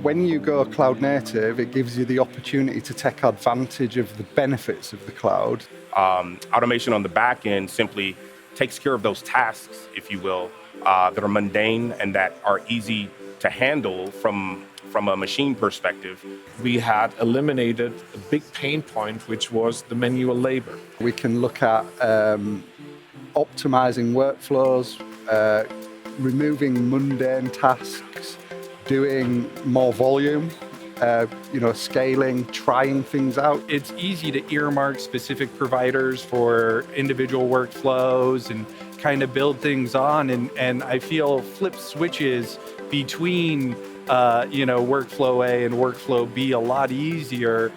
When you go cloud native, it gives you the opportunity to take advantage of the benefits of the cloud. Automation on the back end simply takes care of those tasks, if you will, that are mundane and that are easy to handle from a machine perspective. We had eliminated a big pain point, which was the manual labor. We can look at optimizing workflows, removing mundane tasks, doing more volume, scaling, trying things out. It's easy to earmark specific providers for individual workflows and kind of build things on. And I feel flip switches between workflow A and workflow B a lot easier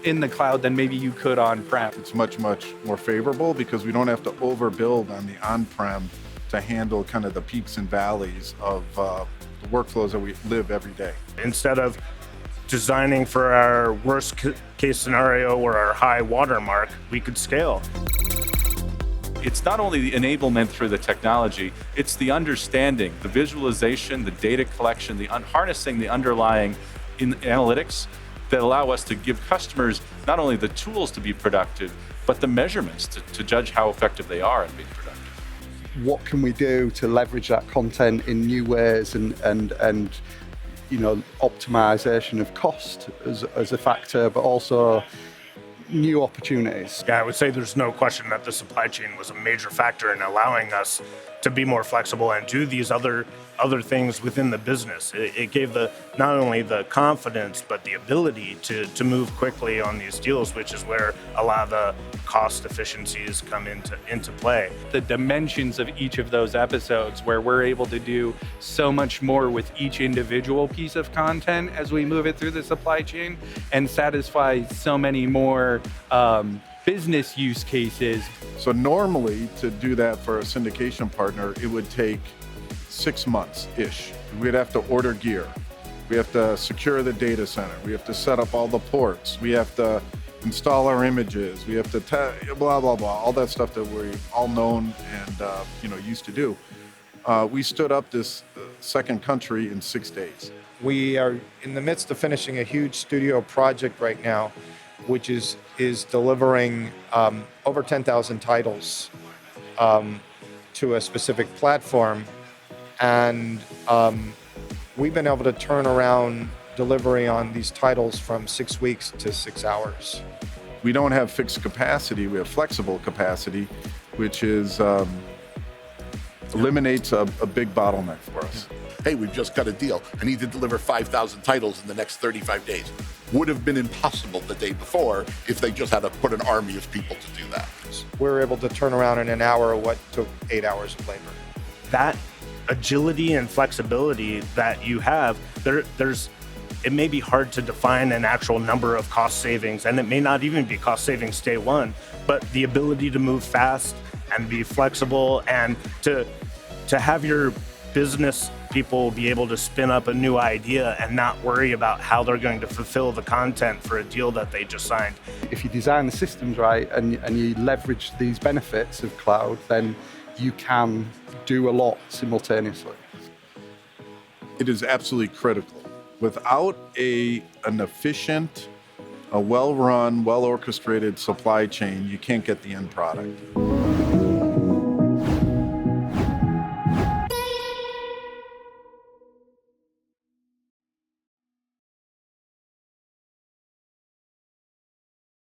in the cloud than maybe you could on-prem. It's much, much more favorable because we don't have to overbuild on the on-prem to handle kind of the peaks and valleys of the workflows that we live every day. Instead of designing for our worst case scenario or our high watermark, we could scale. It's not only the enablement through the technology, it's the understanding, the visualization, the data collection, the harnessing the underlying analytics that allow us to give customers not only the tools to be productive, but the measurements to judge how effective they are in being productive. What can we do to leverage that content in new ways and optimization of cost as a factor, but also new opportunities. Yeah, I would say there's no question that the supply chain was a major factor in allowing us to be more flexible and do these other things within the business. It gave not only the confidence, but the ability to move quickly on these deals, which is where a lot of the cost efficiencies come into play. The dimensions of each of those episodes where we're able to do so much more with each individual piece of content as we move it through the supply chain and satisfy so many more business use cases. So normally to do that for a syndication partner, it would take 6 months-ish. We'd have to order gear. We have to secure the data center. We have to set up all the ports. We have to install our images. We have to blah, blah, blah, all that stuff that we're all known and used to do. We stood up this second country in 6 days. We are in the midst of finishing a huge studio project right now, which is delivering over 10,000 titles to a specific platform. And we've been able to turn around delivery on these titles from 6 weeks to 6 hours. We don't have fixed capacity, we have flexible capacity, which is eliminates a big bottleneck for us. Hey, we've just got a deal. I need to deliver 5,000 titles in the next 35 days. Would have been impossible the day before if they just had to put an army of people to do that. We're able to turn around in an hour what took 8 hours of labor. That agility and flexibility that you have, it may be hard to define an actual number of cost savings, and it may not even be cost savings day one, but the ability to move fast and be flexible and to have your business people be able to spin up a new idea and not worry about how they're going to fulfill the content for a deal that they just signed. If you design the systems right and you leverage these benefits of cloud, then you can do a lot simultaneously. It is absolutely critical. Without an efficient, a well-run, well-orchestrated supply chain, you can't get the end product.